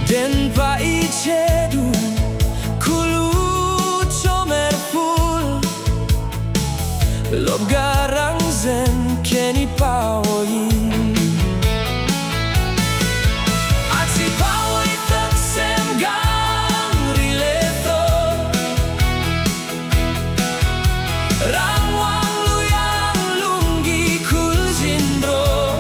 Den paicedu kulu chomerful lob garang zen keni Pawo Aci Pawo tak sem gang rileto Rang wang luyang lungi kul zindro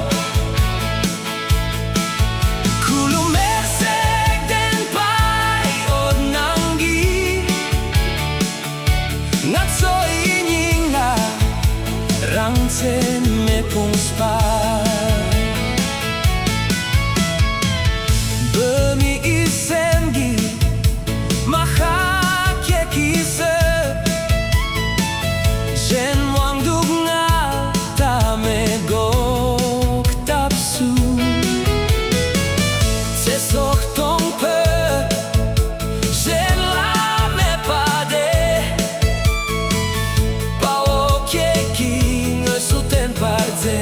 Kulu mersek den pai od nanggi Ngat so inying na rang ten me pung spa Bemi isemgi maha kekise Jen wang dugnga tame gok tapsu Sesok tong pe Jen la me pade Pawo keki ngesuten parze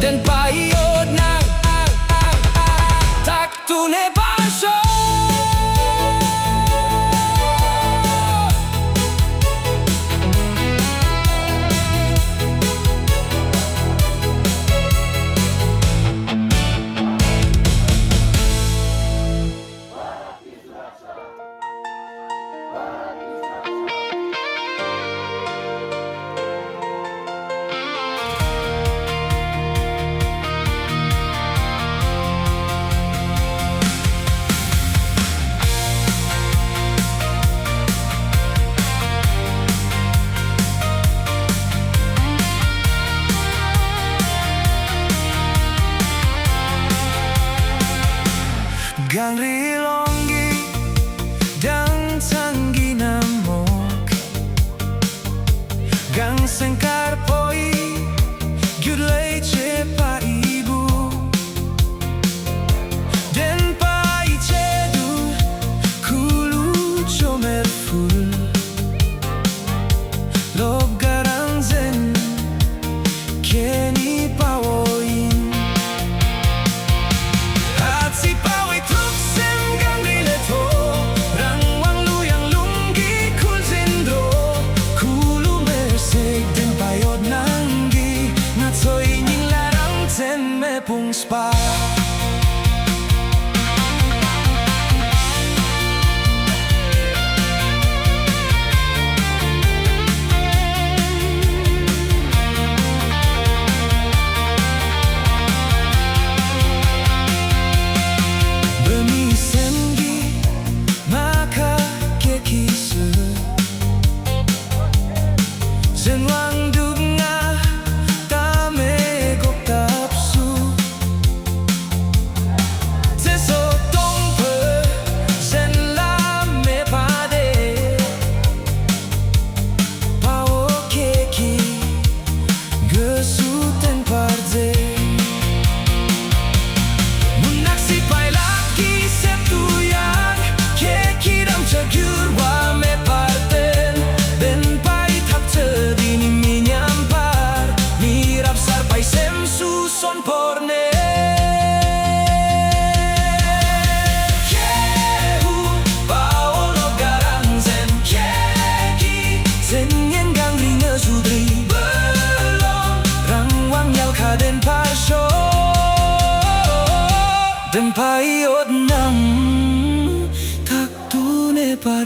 Den paiod nang tak tune basho Gang rilonggi dan tanggi namok Gang sengkar poi gyudlei cepa ibu Den pai cedu kulu chomerful Lob garang zen keni Pawo Aci Pawo pung spa Bemi semgi maka kekise Zen wang dugnga tame gok tapsu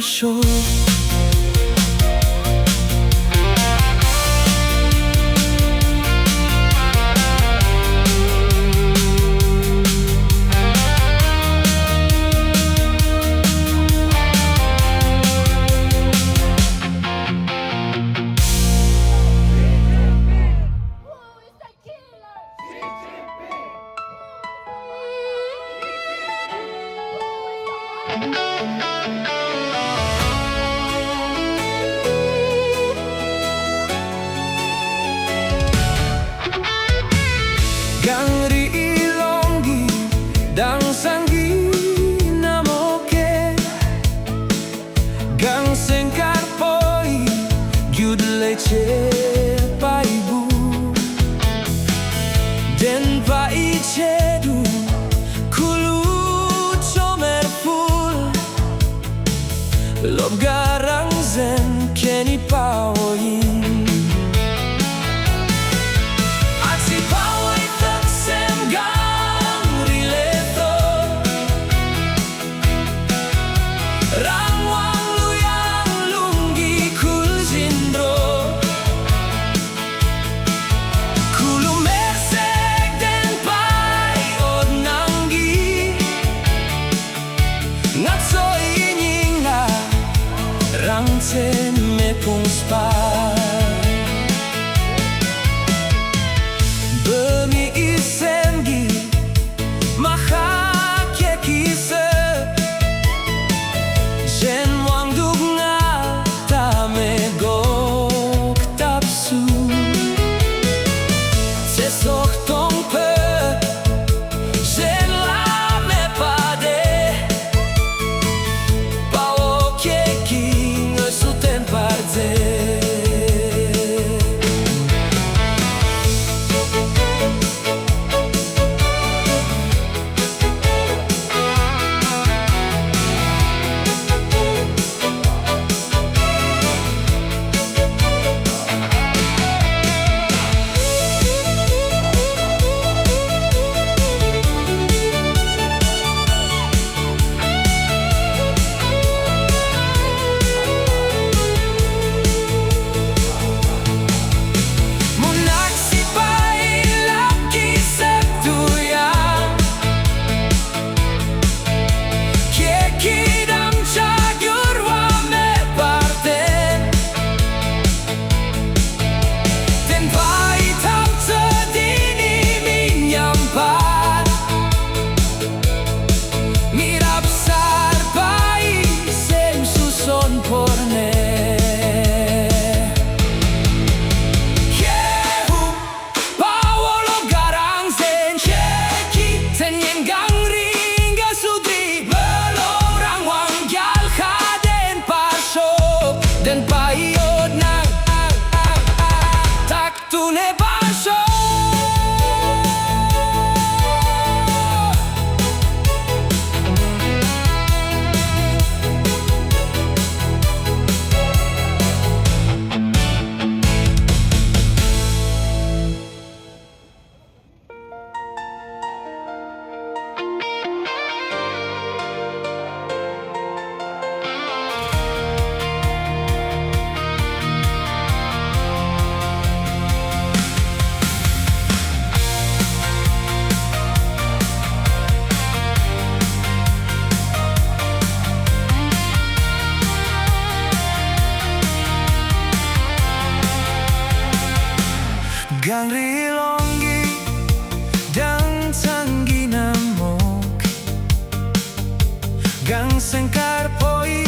Pawo. Gang rilonggi dang sanggi namoke, gang sengkar poi giud lece paibu, den pai cedu kulu comer ful, lob garang zen keni pawoi. Rangsen me pung spar Bemi isengi maha kekise Jen wang dugna tame gok tapsu Sesok tong pe Jen la me pade Pawo keki suten parze Den paiod nang tak tune baso Gang rilonggi dan tanggi namok, gang sengkar poi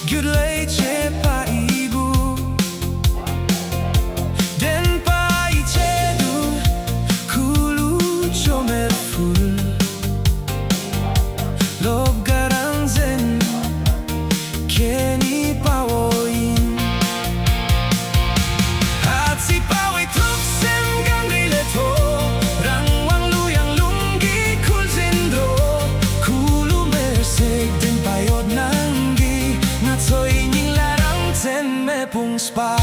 giud lece paibu, den pai cedu kulu comer ful, lob garang zen keni pawoin. Pung spa